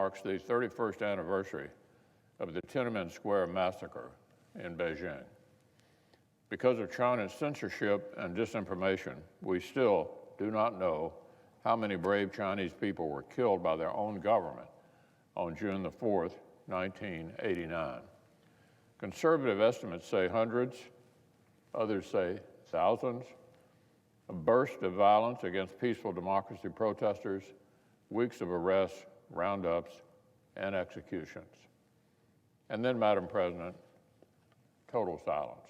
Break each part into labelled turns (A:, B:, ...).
A: marks the 31st anniversary of the Tiananmen Square massacre in Beijing. Because of China's censorship and disinformation, we still do not know how many brave Chinese people were killed by their own government on June the 4th, 1989. Conservative estimates say hundreds, others say thousands. A burst of violence against peaceful democracy protesters, weeks of arrests, roundups, and executions. And then, Madam President, total silence.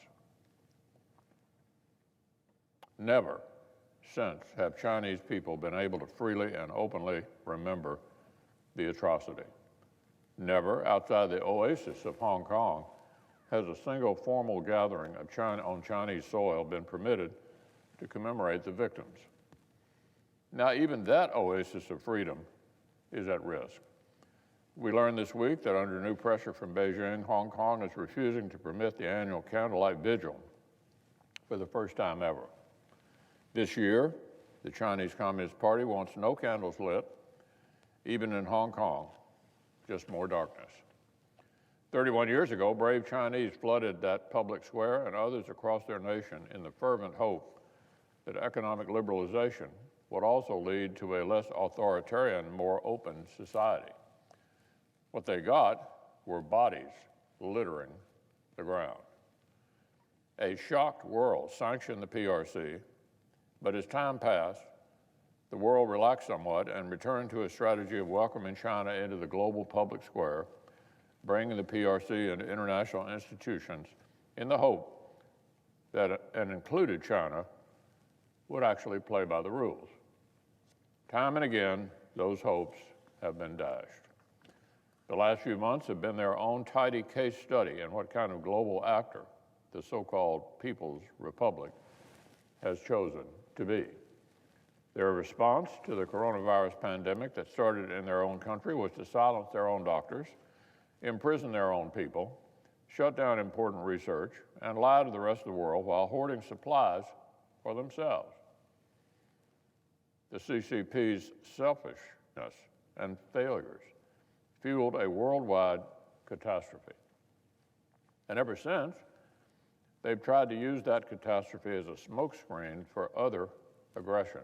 A: Never since have Chinese people been able to freely and openly remember the atrocity. Never, outside the oasis of Hong Kong, has a single formal gathering of on Chinese soil been permitted to commemorate the victims. Now, even that oasis of freedom is at risk. We learned this week that under new pressure from Beijing, Hong Kong is refusing to permit the annual candlelight vigil for the first time ever. This year, the Chinese Communist Party wants no candles lit, even in Hong Kong, just more darkness. 31 years ago, brave Chinese flooded that public square and others across their nation in the fervent hope that economic liberalization would also lead to a less authoritarian, more open society. What they got were bodies littering the ground. A shocked world sanctioned the PRC, but as time passed, the world relaxed somewhat and returned to a strategy of welcoming China into the global public square, bringing the PRC into international institutions in the hope that an included China would actually play by the rules. Time and again, those hopes have been dashed. The last few months have been their own tidy case study in what kind of global actor the so-called People's Republic has chosen to be. Their response to the coronavirus pandemic that started in their own country was to silence their own doctors, imprison their own people, shut down important research, and lie to the rest of the world while hoarding supplies for themselves. The CCP's selfishness and failures fueled a worldwide catastrophe. And ever since, they've tried to use that catastrophe as a smokescreen for other aggression.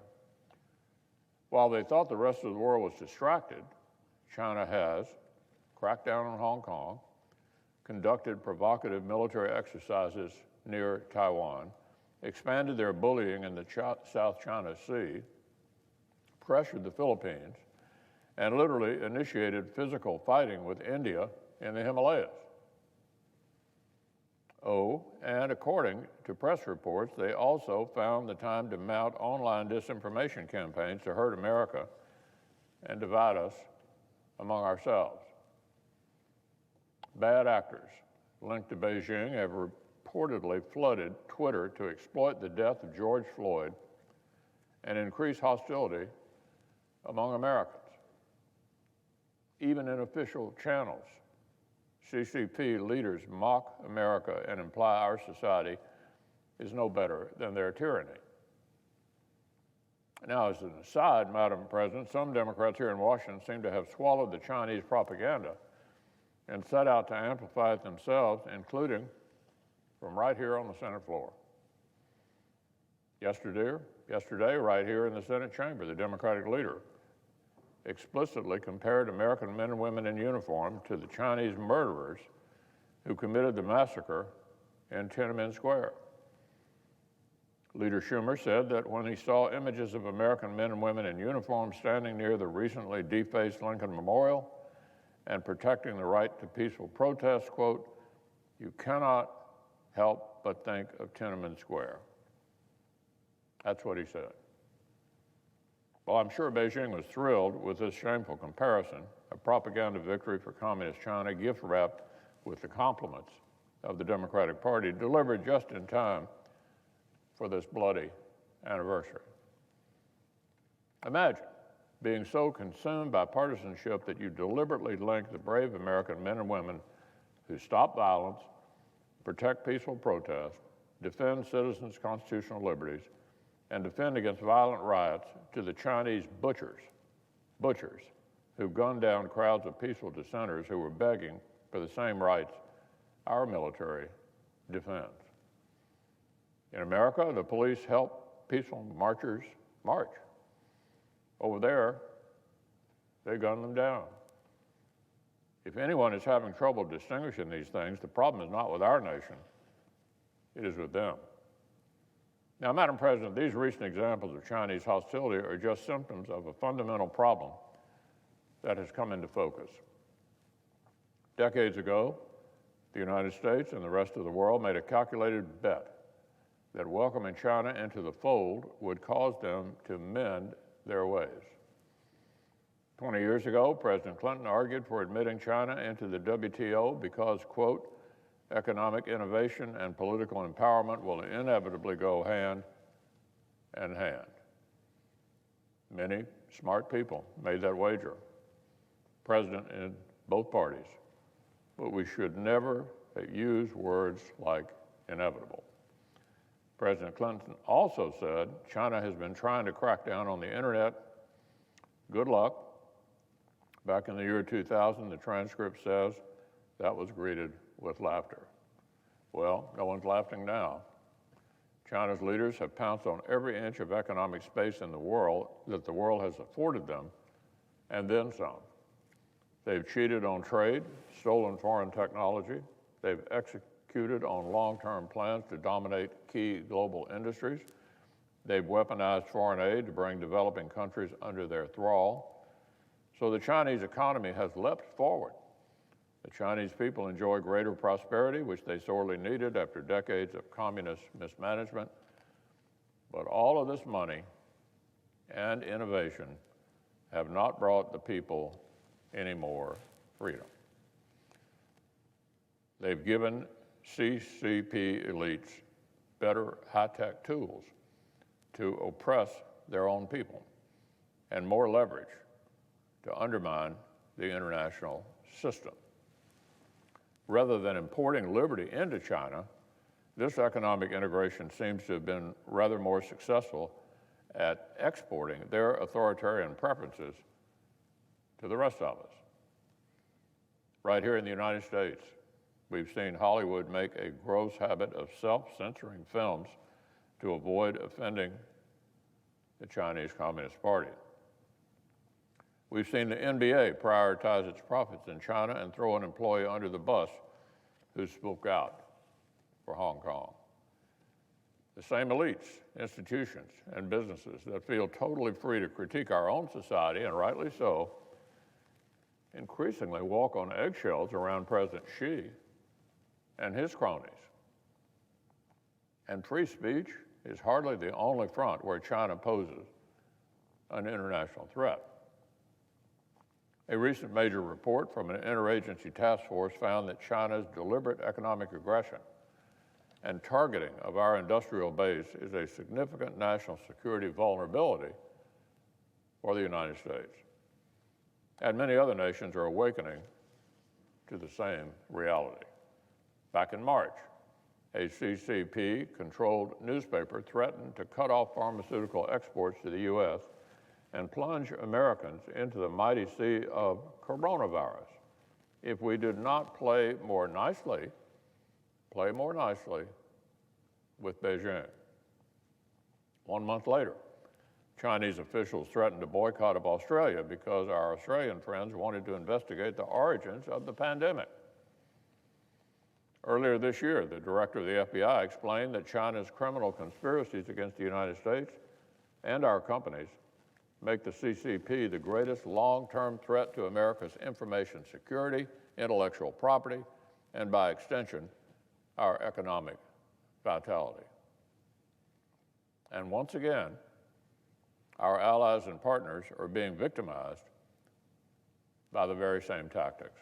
A: While they thought the rest of the world was distracted, China has cracked down on Hong Kong, conducted provocative military exercises near Taiwan, expanded their bullying in the South China Sea, pressured the Philippines, and literally initiated physical fighting with India in the Himalayas. Oh, and according to press reports, they also found the time to mount online disinformation campaigns to hurt America and divide us among ourselves. Bad actors linked to Beijing have reportedly flooded Twitter to exploit the death of George Floyd and increase hostility among Americans. Even in official channels, CCP leaders mock America and imply our society is no better than their tyranny. Now, as an aside, Madam President, some Democrats here in Washington seem to have swallowed the Chinese propaganda and set out to amplify it themselves, including from right here on the Senate floor. Yesterday, right here in the Senate chamber, the Democratic leader explicitly compared American men and women in uniform to the Chinese murderers who committed the massacre in Tiananmen Square. Leader Schumer said that when he saw images of American men and women in uniform standing near the recently defaced Lincoln Memorial and protecting the right to peaceful protest, quote, "You cannot help but think of Tiananmen Square." That's what he said. Well, I'm sure Beijing was thrilled with this shameful comparison, a propaganda victory for Communist China, gift wrapped with the compliments of the Democratic Party, delivered just in time for this bloody anniversary. Imagine being so consumed by partisanship that you deliberately link the brave American men and women who stop violence, protect peaceful protest, defend citizens' constitutional liberties, and defend against violent riots to the Chinese butchers who gunned down crowds of peaceful dissenters who were begging for the same rights our military defends. In America, the police help peaceful marchers march. Over there, they gun them down. If anyone is having trouble distinguishing these things, the problem is not with our nation, it is with them. Now, Madam President, these recent examples of Chinese hostility are just symptoms of a fundamental problem that has come into focus. Decades ago, the United States and the rest of the world made a calculated bet that welcoming China into the fold would cause them to mend their ways. 20 years ago, President Clinton argued for admitting China into the WTO because, quote, economic innovation and political empowerment will inevitably go hand in hand. Many smart people made that wager, President in both parties, but we should never use words like inevitable. President Clinton also said China has been trying to crack down on the internet. Good luck. Back in the year 2000, the transcript says that was greeted with laughter. Well, no one's laughing now. China's leaders have pounced on every inch of economic space in the world that the world has afforded them, and then some. They've cheated on trade, stolen foreign technology, they've executed on long-term plans to dominate key global industries, they've weaponized foreign aid to bring developing countries under their thrall. So the Chinese economy has leapt forward. The Chinese people enjoy greater prosperity, which they sorely needed after decades of communist mismanagement. But all of this money and innovation have not brought the people any more freedom. They've given CCP elites better high-tech tools to oppress their own people and more leverage to undermine the international system. Rather than importing liberty into China, this economic integration seems to have been rather more successful at exporting their authoritarian preferences to the rest of us. Right here in the United States, we've seen Hollywood make a gross habit of self-censoring films to avoid offending the Chinese Communist Party. We've seen the NBA prioritize its profits in China and throw an employee under the bus who spoke out for Hong Kong. The same elites, institutions, and businesses that feel totally free to critique our own society, and rightly so, increasingly walk on eggshells around President Xi and his cronies. And free speech is hardly the only front where China poses an international threat. A recent major report from an interagency task force found that China's deliberate economic aggression and targeting of our industrial base is a significant national security vulnerability for the United States. And many other nations are awakening to the same reality. Back in March, a CCP-controlled newspaper threatened to cut off pharmaceutical exports to the U.S. and plunge Americans into the mighty sea of coronavirus if we did not play more nicely with Beijing. 1 month later, Chinese officials threatened a boycott of Australia because our Australian friends wanted to investigate the origins of the pandemic. Earlier this year, the director of the FBI explained that China's criminal conspiracies against the United States and our companies make the CCP the greatest long-term threat to America's information security, intellectual property, and by extension, our economic vitality. And once again, our allies and partners are being victimized by the very same tactics.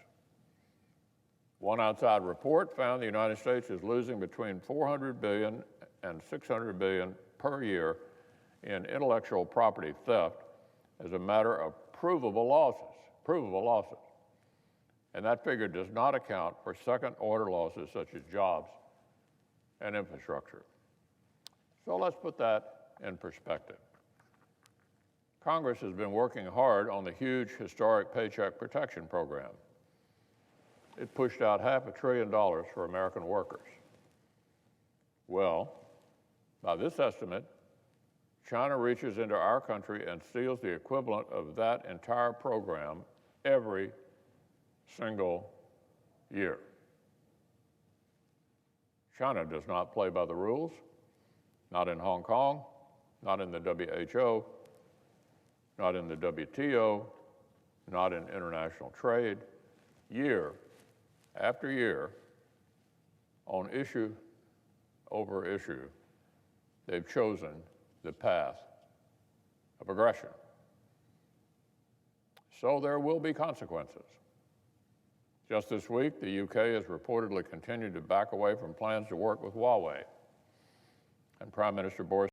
A: One outside report found the United States is losing between $400 billion and $600 billion per year in intellectual property theft as a matter of provable losses. And that figure does not account for second-order losses such as jobs and infrastructure. So let's put that in perspective. Congress has been working hard on the huge historic Paycheck Protection Program. It pushed out $500 billion for American workers. Well, by this estimate, China reaches into our country and steals the equivalent of that entire program every single year. China does not play by the rules, not in Hong Kong, not in the WHO, not in the WTO, not in international trade. Year after year, on issue over issue, they've chosen the path of aggression. So there will be consequences. Just this week, the UK has reportedly continued to back away from plans to work with Huawei. And Prime Minister Boris